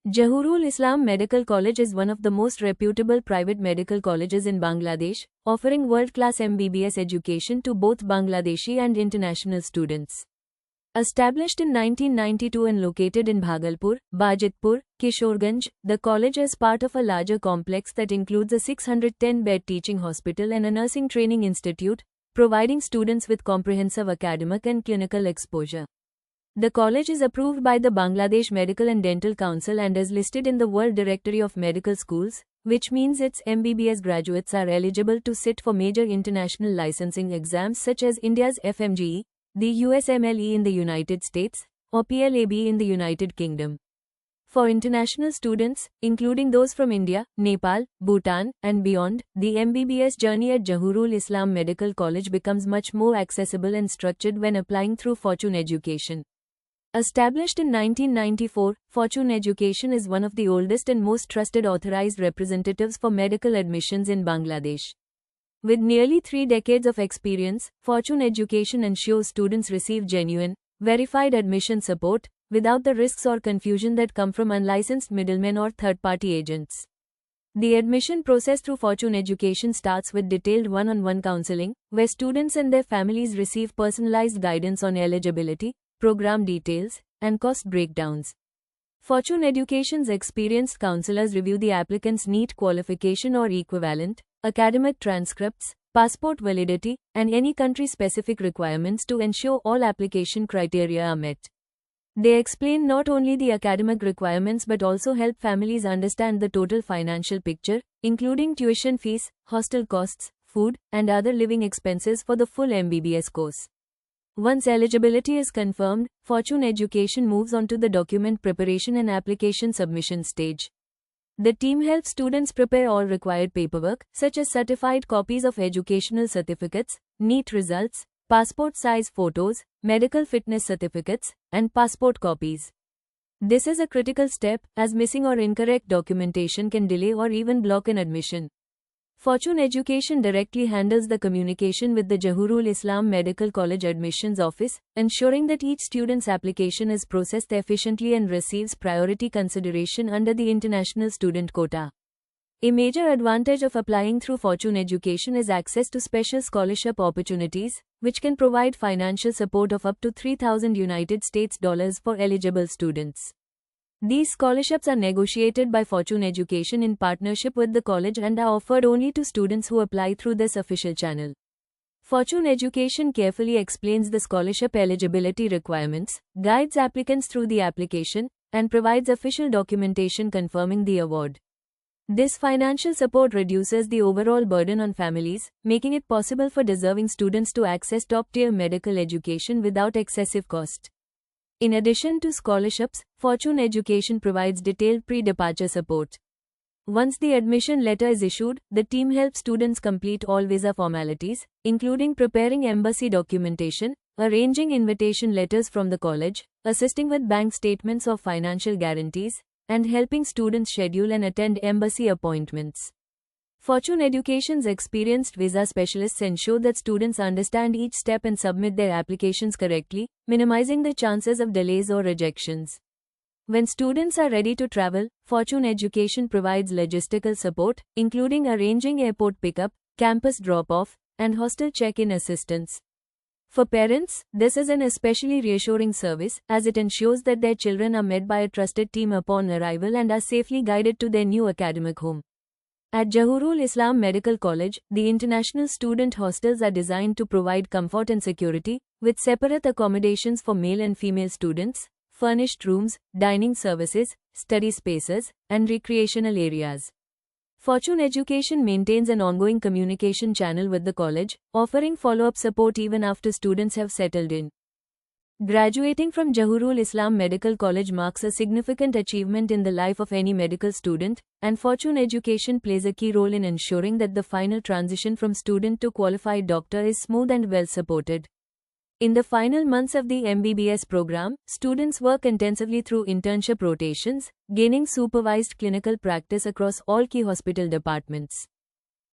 Jahurul Islam Medical College is one of the most reputable private medical colleges in Bangladesh, offering world-class MBBS education to both Bangladeshi and international students. Established in 1992 and located in Bhagalpur, Bajitpur, Kishorganj, the college is part of a larger complex that includes a 610-bed teaching hospital and a nursing training institute, providing students with comprehensive academic and clinical exposure. The college is approved by the Bangladesh Medical and Dental Council and is listed in the World Directory of Medical Schools, which means its MBBS graduates are eligible to sit for major international licensing exams such as India's FMGE, the USMLE in the United States, or PLAB in the United Kingdom. For international students, including those from India, Nepal, Bhutan, and beyond, the MBBS journey at Jahurul Islam Medical College becomes much more accessible and structured when applying through Fortune Education. Established in 1994, Fortune Education is one of the oldest and most trusted authorized representatives for medical admissions in Bangladesh. With nearly 3 decades of experience, Fortune Education ensures students receive genuine, verified admission support, without the risks or confusion that come from unlicensed middlemen or third-party agents. The admission process through Fortune Education starts with detailed one-on-one counseling, where students and their families receive personalized guidance on eligibility, program details, and cost breakdowns. Fortune Education's experienced counselors review the applicant's NEET qualification or equivalent, academic transcripts, passport validity, and any country-specific requirements to ensure all application criteria are met. They explain not only the academic requirements but also help families understand the total financial picture, including tuition fees, hostel costs, food, and other living expenses for the full MBBS course. Once eligibility is confirmed, Fortune Education moves on to the document preparation and application submission stage. The team helps students prepare all required paperwork, such as certified copies of educational certificates, NEET results, passport size photos, medical fitness certificates, and passport copies. This is a critical step, as missing or incorrect documentation can delay or even block an admission. Fortune Education directly handles the communication with the Jahurul Islam Medical College Admissions Office, ensuring that each student's application is processed efficiently and receives priority consideration under the International Student Quota. A major advantage of applying through Fortune Education is access to special scholarship opportunities, which can provide financial support of up to $3,000 for eligible students. These scholarships are negotiated by Fortune Education in partnership with the college and are offered only to students who apply through this official channel. Fortune Education carefully explains the scholarship eligibility requirements, guides applicants through the application, and provides official documentation confirming the award. This financial support reduces the overall burden on families, making it possible for deserving students to access top-tier medical education without excessive cost. In addition to scholarships, Fortune Education provides detailed pre-departure support. Once the admission letter is issued, the team helps students complete all visa formalities, including preparing embassy documentation, arranging invitation letters from the college, assisting with bank statements or financial guarantees, and helping students schedule and attend embassy appointments. Fortune Education's experienced visa specialists ensure that students understand each step and submit their applications correctly, minimizing the chances of delays or rejections. When students are ready to travel, Fortune Education provides logistical support, including arranging airport pickup, campus drop-off, and hostel check-in assistance. For parents, this is an especially reassuring service, as it ensures that their children are met by a trusted team upon arrival and are safely guided to their new academic home. At Jahurul Islam Medical College, the international student hostels are designed to provide comfort and security, with separate accommodations for male and female students, furnished rooms, dining services, study spaces, and recreational areas. Fortune Education maintains an ongoing communication channel with the college, offering follow-up support even after students have settled in. Graduating from Jahurul Islam Medical College marks a significant achievement in the life of any medical student, and Fortune Education plays a key role in ensuring that the final transition from student to qualified doctor is smooth and well supported. In the final months of the MBBS program, students work intensively through internship rotations, gaining supervised clinical practice across all key hospital departments.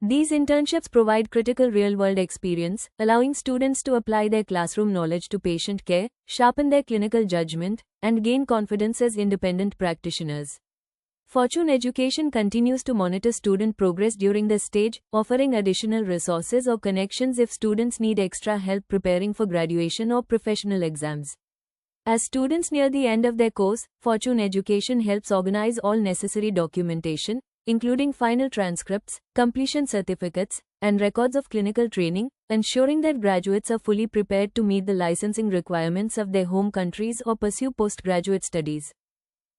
These internships provide critical real-world experience, allowing students to apply their classroom knowledge to patient care, sharpen their clinical judgment, and gain confidence as independent practitioners. Fortune Education continues to monitor student progress during this stage, offering additional resources or connections if students need extra help preparing for graduation or professional exams. As students near the end of their course, Fortune Education helps organize all necessary documentation, including final transcripts, completion certificates, and records of clinical training, ensuring that graduates are fully prepared to meet the licensing requirements of their home countries or pursue postgraduate studies.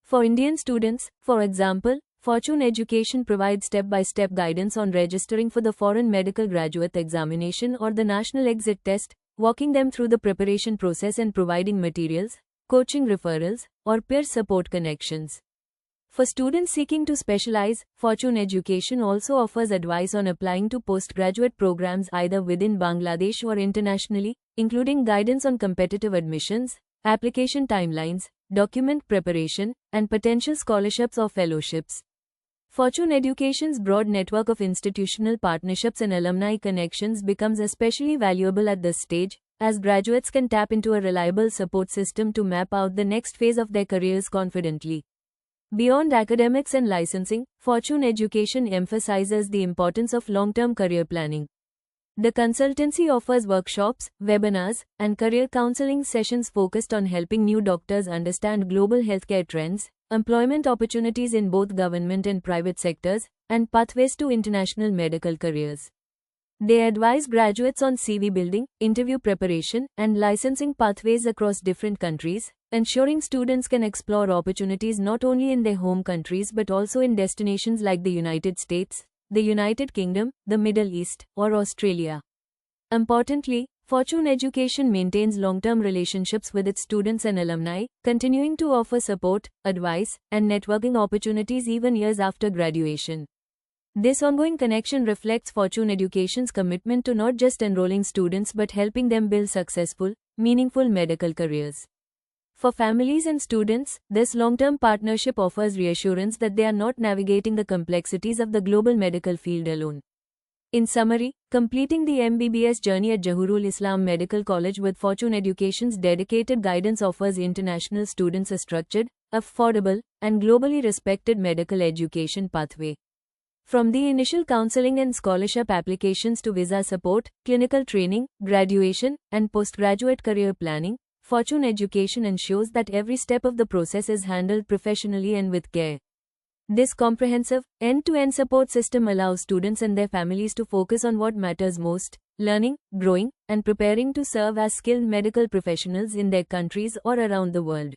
For Indian students, for example, Fortune Education provides step-by-step guidance on registering for the Foreign Medical Graduate Examination or the National Exit Test, walking them through the preparation process and providing materials, coaching referrals, or peer support connections. For students seeking to specialize, Fortune Education also offers advice on applying to postgraduate programs either within Bangladesh or internationally, including guidance on competitive admissions, application timelines, document preparation, and potential scholarships or fellowships. Fortune Education's broad network of institutional partnerships and alumni connections becomes especially valuable at this stage, as graduates can tap into a reliable support system to map out the next phase of their careers confidently. Beyond academics and licensing, Fortune Education emphasizes the importance of long-term career planning. The consultancy offers workshops, webinars, and career counseling sessions focused on helping new doctors understand global healthcare trends, employment opportunities in both government and private sectors, and pathways to international medical careers. They advise graduates on CV building, interview preparation, and licensing pathways across different countries, ensuring students can explore opportunities not only in their home countries but also in destinations like the United States, the United Kingdom, the Middle East, or Australia. Importantly, Fortune Education maintains long-term relationships with its students and alumni, continuing to offer support, advice, and networking opportunities even years after graduation. This ongoing connection reflects Fortune Education's commitment to not just enrolling students but helping them build successful, meaningful medical careers. For families and students, this long-term partnership offers reassurance that they are not navigating the complexities of the global medical field alone. In summary, completing the MBBS journey at Jahurul Islam Medical College with Fortune Education's dedicated guidance offers international students a structured, affordable, and globally respected medical education pathway. From the initial counseling and scholarship applications to visa support, clinical training, graduation, and postgraduate career planning, Fortune Education ensures that every step of the process is handled professionally and with care. This comprehensive, end-to-end support system allows students and their families to focus on what matters most: learning, growing, and preparing to serve as skilled medical professionals in their countries or around the world.